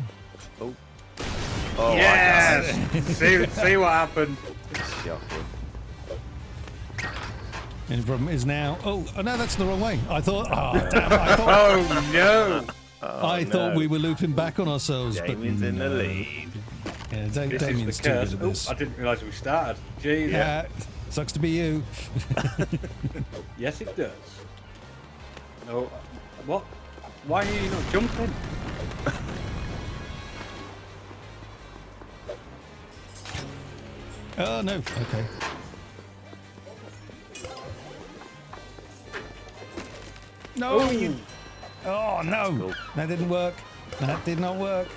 Speaker 1: Oh,
Speaker 3: Yes. see what happened.
Speaker 1: Shocking.
Speaker 2: And the problem is now. Oh no, that's the wrong way. I thought. Oh damn! I thought,
Speaker 3: Oh no.
Speaker 2: I thought we were looping back on ourselves.
Speaker 1: Damien's
Speaker 2: but
Speaker 1: in the
Speaker 2: no.
Speaker 1: lead.
Speaker 2: Yeah,
Speaker 3: This
Speaker 2: Damien's
Speaker 3: is the
Speaker 2: too good
Speaker 3: curse.
Speaker 2: at
Speaker 3: Oh,
Speaker 2: this.
Speaker 3: I didn't realise we started. Jeez.
Speaker 2: Yeah, sucks to be you.
Speaker 3: Yes, it does. Oh, what? Why are you not jumping?
Speaker 2: Oh no. Okay. No.
Speaker 3: Oh.
Speaker 2: Oh no.
Speaker 1: Cool.
Speaker 2: That didn't work. That did not work.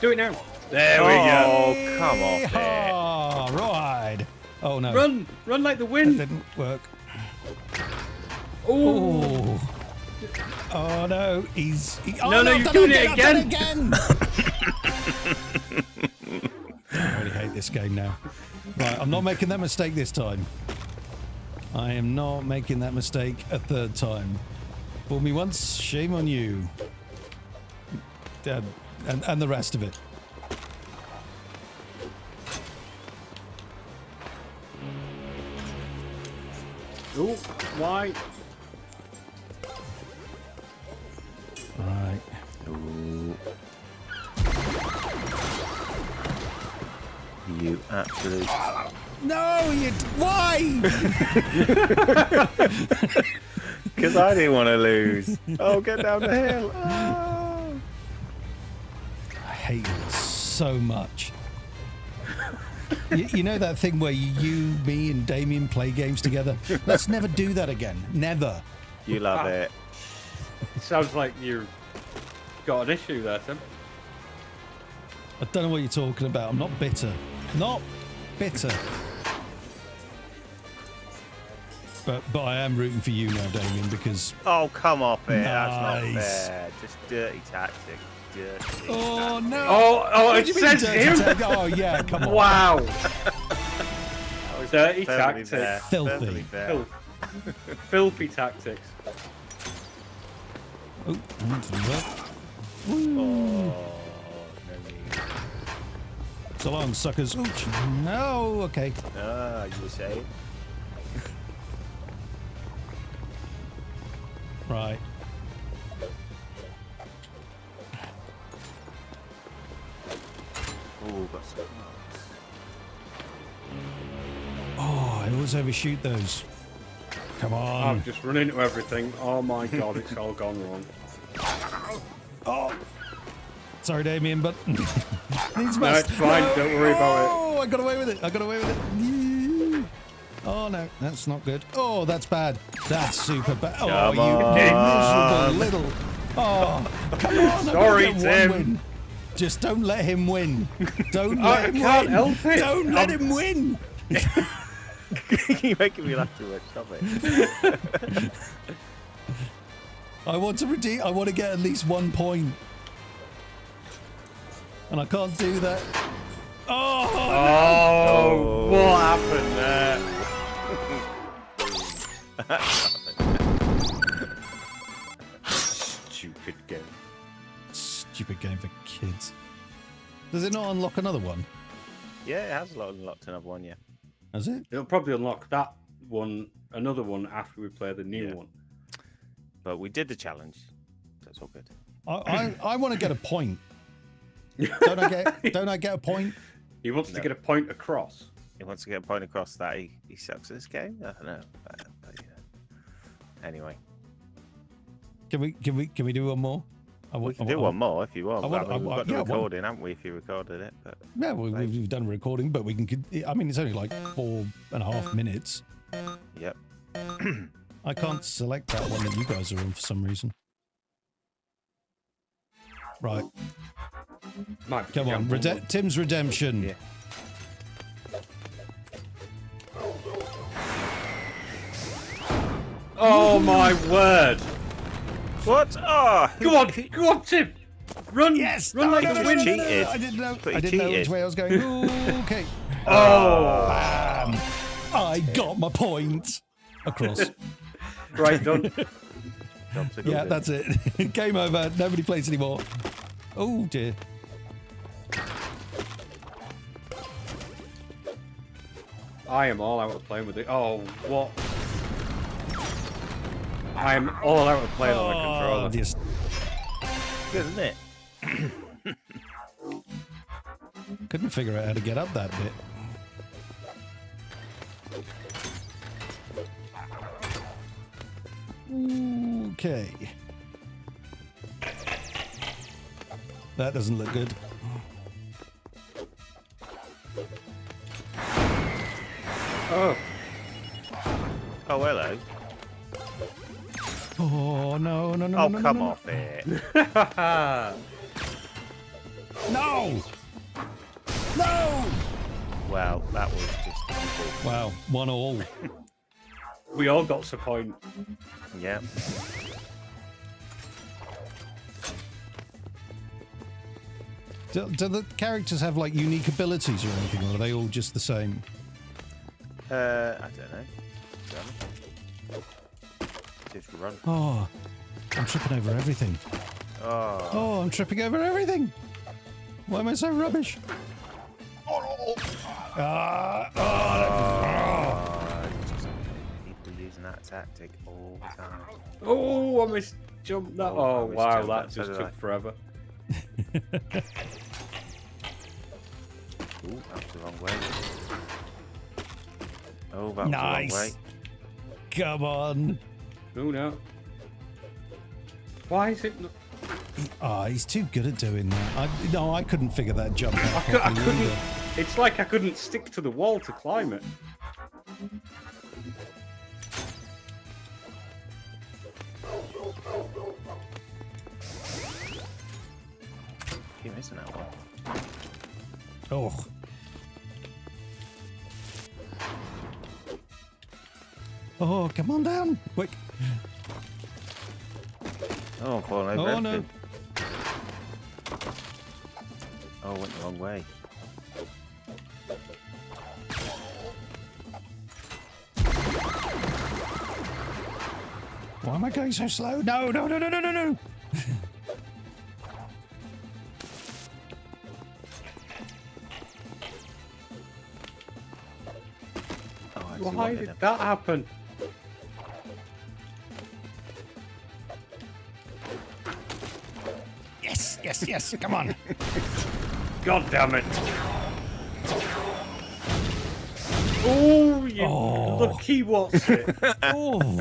Speaker 3: Do it now. There we go.
Speaker 1: Oh, come off it.
Speaker 2: Oh, ride. Oh no.
Speaker 3: Run like the
Speaker 2: That
Speaker 3: wind.
Speaker 2: didn't work.
Speaker 3: Oh.
Speaker 2: Oh. Oh no. He's. Oh,
Speaker 3: No, you're
Speaker 2: I've
Speaker 3: doing
Speaker 2: done
Speaker 3: it
Speaker 2: I've done
Speaker 3: again.
Speaker 2: I really hate this game now. Right, I'm not making that mistake this time. I am not making that mistake a third time. Fool me once, shame on you. And the rest of it.
Speaker 3: Oh, why?
Speaker 2: Right.
Speaker 1: Ooh. You absolute.
Speaker 2: No, why?
Speaker 1: Because I didn't want to lose. Oh, get down the hill. Oh.
Speaker 2: I hate it so much. You know that thing where you, me, and Damien play games together? Let's never do that again. Never.
Speaker 1: You love it.
Speaker 3: Sounds like you got an issue there, Tim.
Speaker 2: I don't know what you're talking about. I'm not bitter. Not bitter. But I am rooting for you now, Damien, because...
Speaker 1: Oh, come off it. That's not
Speaker 2: Nice.
Speaker 1: fair. Just dirty tactic. Dirty.
Speaker 2: Oh, no.
Speaker 3: Oh,
Speaker 2: What
Speaker 3: it
Speaker 2: do you mean
Speaker 3: says
Speaker 2: dirty
Speaker 3: him.
Speaker 2: tag- Oh, yeah, come on.
Speaker 3: Wow.
Speaker 1: That was
Speaker 3: Dirty
Speaker 1: perfectly
Speaker 3: tactics.
Speaker 1: fair.
Speaker 2: Filthy.
Speaker 1: Perfectly fair.
Speaker 3: Filthy tactics.
Speaker 2: Oh, that didn't work.
Speaker 1: Oh, no need.
Speaker 2: So long, suckers. Ooch. No, okay.
Speaker 1: Ah, you were saying?
Speaker 2: Right.
Speaker 1: Oh, got some marks.
Speaker 2: Oh, I always overshoot those. Come on.
Speaker 3: I've just run into everything. Oh my god, it's all gone wrong.
Speaker 2: Oh. Sorry, Damien, but... Needs
Speaker 3: No,
Speaker 2: must.
Speaker 3: it's fine. Don't worry about
Speaker 2: Oh, I got away with it. I got away with it. Yeah. Oh, no. That's not good. Oh, that's bad. That's super bad. Oh,
Speaker 1: Come
Speaker 2: you
Speaker 1: on.
Speaker 2: miserable little... Oh, come on. I'm
Speaker 3: Sorry,
Speaker 2: gonna get
Speaker 3: Tim.
Speaker 2: one win. Just don't let him win. Don't
Speaker 3: I
Speaker 2: let him
Speaker 3: can't
Speaker 2: win.
Speaker 3: help it.
Speaker 2: Don't let him win.
Speaker 1: You're making me laugh too much. Stop it.
Speaker 2: I want to redeem. I want to get at least 1 point. And I can't do that. Oh,
Speaker 3: Oh, what happened there? Stupid game.
Speaker 2: stupid game for kids. Does it not unlock another one?
Speaker 1: Yeah, it has unlocked another one, yeah.
Speaker 2: Has it?
Speaker 3: It'll probably unlock that one, another one after we play the new
Speaker 1: Yeah.
Speaker 3: one.
Speaker 1: But we did the challenge. That's all good.
Speaker 2: I want to get a point. Don't I get a point?
Speaker 3: He wants
Speaker 1: No.
Speaker 3: to get a point across.
Speaker 1: He wants to get a point across that he sucks at this game. I don't know. But yeah. Anyway,
Speaker 2: Can we do one more?
Speaker 1: we can do one more if you want.
Speaker 2: I want-
Speaker 1: We've got the
Speaker 2: yeah, I want-
Speaker 1: recording, haven't we? If you recorded it, but
Speaker 2: Yeah, we've done a recording, but we can. I mean, it's only like 4.5 minutes.
Speaker 1: Yep.
Speaker 2: I can't select that one that you guys are in for some reason. Right.
Speaker 3: Might be
Speaker 2: Come on. Tim's redemption.
Speaker 1: Yeah.
Speaker 3: Oh my word!
Speaker 1: What? Oh,
Speaker 3: Go on, Tim! Run!
Speaker 2: Yes!
Speaker 3: Run like
Speaker 1: no,
Speaker 3: the
Speaker 1: no,
Speaker 3: wind!
Speaker 1: no, no, cheated.
Speaker 2: I didn't know.
Speaker 1: But he
Speaker 2: I didn't know which
Speaker 1: cheated.
Speaker 2: way I was going. Ooh, okay.
Speaker 3: Oh!
Speaker 2: Bam! I got my point. Across.
Speaker 3: Right, done.
Speaker 2: Yeah, that's it. Game over. Nobody plays anymore. Oh dear.
Speaker 3: I am all out of playing with it. Oh, what? I am all out of playing on the controller.
Speaker 2: Just
Speaker 1: Good, isn't it?
Speaker 2: couldn't figure out how to get up that bit. Okay. That doesn't look good.
Speaker 3: Oh,
Speaker 1: Oh, hello.
Speaker 2: Oh no no no
Speaker 1: Oh,
Speaker 2: no no
Speaker 1: come
Speaker 2: no,
Speaker 1: off it.
Speaker 2: no no!
Speaker 1: Well, that was just awful.
Speaker 2: Wow, 1-1.
Speaker 3: we all got to point.
Speaker 1: Yeah.
Speaker 2: Do the characters have like unique abilities or anything, or are they all just the same?
Speaker 1: I don't know. Just run.
Speaker 2: Oh, I'm tripping over everything.
Speaker 1: Oh.
Speaker 2: Oh, I'm tripping over everything. Why am I so rubbish? Ah,
Speaker 1: It's just people using that tactic all the time.
Speaker 3: Oh, I misjumped that.
Speaker 1: Oh,
Speaker 3: Oh,
Speaker 1: I
Speaker 3: wow,
Speaker 1: misjumped
Speaker 3: that
Speaker 1: that, so
Speaker 3: just
Speaker 1: did
Speaker 3: took
Speaker 1: I.
Speaker 3: forever.
Speaker 1: Ooh, that was the wrong way. Oh, that was
Speaker 2: Nice.
Speaker 1: the wrong way.
Speaker 2: Come on.
Speaker 3: Oh, no. Why is it not...
Speaker 2: Oh, he's too good at doing that. I couldn't figure that jump out
Speaker 3: I
Speaker 2: properly
Speaker 3: couldn't...
Speaker 2: either.
Speaker 3: It's like I couldn't stick to the wall to climb it.
Speaker 1: Keep missing that one.
Speaker 2: Oh. Oh, come on down. Quick.
Speaker 1: Oh, I'm falling over
Speaker 2: Oh, no.
Speaker 1: everything. Oh, I went the wrong way.
Speaker 2: Why am I going so slow? No, no, no, no, no, no, no.
Speaker 1: Oh, I actually
Speaker 3: Why
Speaker 1: wanted
Speaker 3: did
Speaker 1: him.
Speaker 3: that happen?
Speaker 2: Yes, yes, yes. Come on.
Speaker 3: God damn it. Oh, you
Speaker 2: Oh.
Speaker 3: lucky what's it?
Speaker 2: Oh.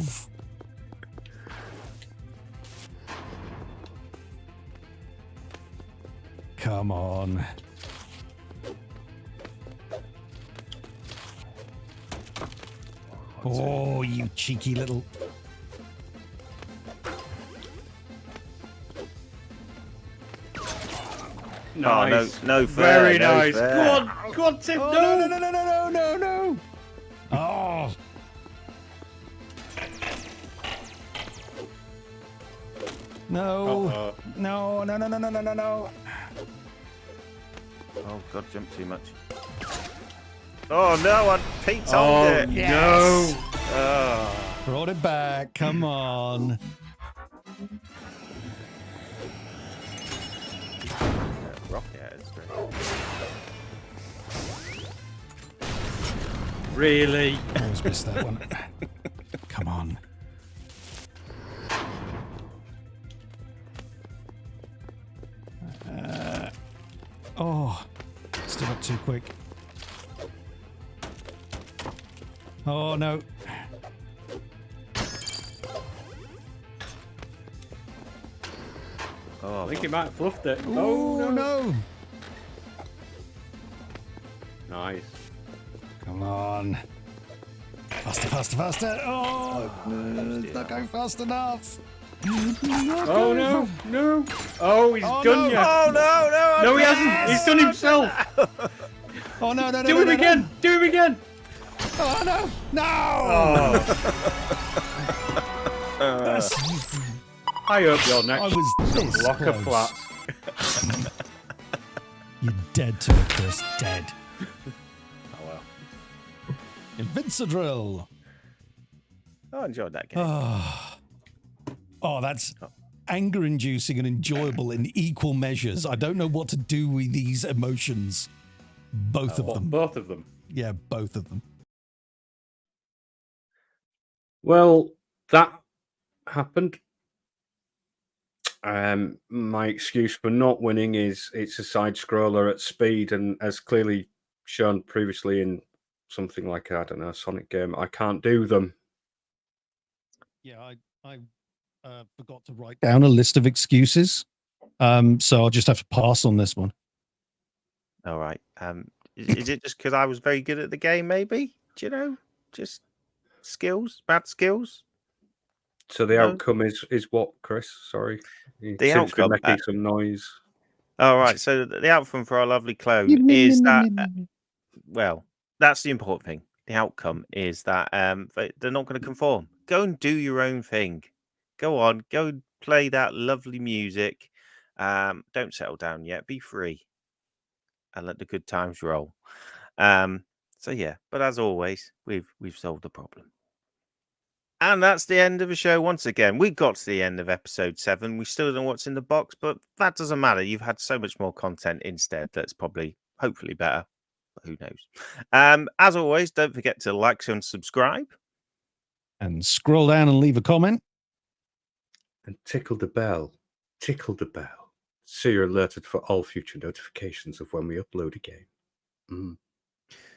Speaker 2: Come on. Oh, you cheeky little...
Speaker 3: Nice.
Speaker 1: Oh, no fair,
Speaker 3: Very
Speaker 1: no
Speaker 3: nice.
Speaker 1: fair.
Speaker 3: Go on, Tim.
Speaker 2: Oh,
Speaker 3: no.
Speaker 2: no, no, no, no, no, no, no. Oh. No.
Speaker 3: Uh-oh.
Speaker 2: No, no, no, no, no, no, no, no.
Speaker 1: Oh, God, jumped too much. Oh, no, I Pete's
Speaker 3: Oh,
Speaker 1: on it.
Speaker 3: no.
Speaker 1: Oh.
Speaker 2: Brought it back. Come on.
Speaker 1: Rocket heads.
Speaker 3: Really?
Speaker 2: Always missed that one. Come on. Oh, still up too quick. Oh no.
Speaker 1: Oh,
Speaker 3: I think he might have fluffed it.
Speaker 2: Oh no.
Speaker 3: Nice.
Speaker 2: Come on. Faster, faster, faster. Oh, no, it's not going fast enough.
Speaker 3: Oh no, no. Oh, he's
Speaker 2: Oh,
Speaker 3: done
Speaker 2: no.
Speaker 3: you.
Speaker 1: Oh no!
Speaker 3: No, he hasn't. He's done himself.
Speaker 2: Oh, no, no, no.
Speaker 3: Do
Speaker 2: no,
Speaker 3: him
Speaker 2: no,
Speaker 3: again.
Speaker 2: No.
Speaker 3: Do him again.
Speaker 2: Oh, no. No.
Speaker 3: Oh,
Speaker 2: That's,
Speaker 3: I hope you're next.
Speaker 2: I was this
Speaker 3: Block of
Speaker 2: close.
Speaker 3: flats.
Speaker 2: You're dead to it, Chris. Dead.
Speaker 3: Oh well.
Speaker 2: Invincible.
Speaker 1: I enjoyed that game.
Speaker 2: Oh, that's anger-inducing and enjoyable in equal measures. I don't know what to do with these emotions. Both of them.
Speaker 3: Both of them.
Speaker 2: Yeah, both of them.
Speaker 3: Well, that happened. My excuse for not winning is it's a side scroller at speed, and as clearly shown previously in something like, I don't know, a Sonic game, I can't do them.
Speaker 2: Yeah, I forgot to write down a list of excuses. So I'll just have to pass on this one.
Speaker 1: All right. Is it just because I was very good at the game? Maybe. Do you know? Just skills, bad skills.
Speaker 3: So the
Speaker 1: No.
Speaker 3: outcome is what, Chris? Sorry, he
Speaker 1: The
Speaker 3: seems to be
Speaker 1: outcome,
Speaker 3: making some noise.
Speaker 1: All right. So the outcome for our lovely clone is that. Well, that's the important thing. The outcome is that they're not going to conform. Go and do your own thing. Go on. Go and play that lovely music. Don't settle down yet. Be free. And let the good times roll. So yeah, but as always, we've solved the problem. And that's the end of the show once again. We got to the end of episode 7. We still don't know what's in the box, but that doesn't matter. You've had so much more content instead that's probably, hopefully better. But who knows? As always, don't forget to like and subscribe.
Speaker 2: And scroll down and leave a comment.
Speaker 3: And tickle the bell. Tickle the bell. So you're alerted for all future notifications of when we upload a game.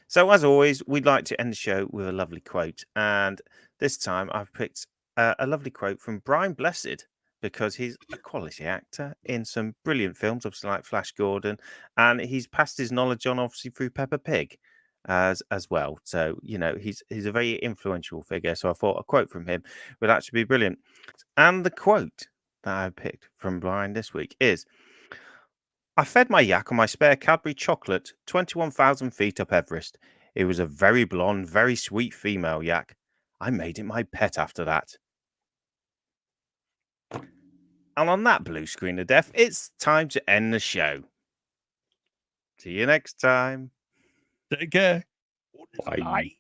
Speaker 1: So, as always, we'd like to end the show with a lovely quote. And this time I've picked a lovely quote from Brian Blessed, because he's a quality actor in some brilliant films, obviously like Flash Gordon. And he's passed his knowledge on, obviously, through Peppa Pig as well. So, you know, he's a very influential figure. So I thought a quote from him would actually be brilliant. And the quote that I picked from Brian this week is, I fed my yak on my spare Cadbury chocolate 21,000 feet up Everest. It was a very blonde, very sweet female yak. I made it my pet after that. And on that blue screen of death, it's time to end the show. See you next time.
Speaker 2: Take care.
Speaker 3: Bye.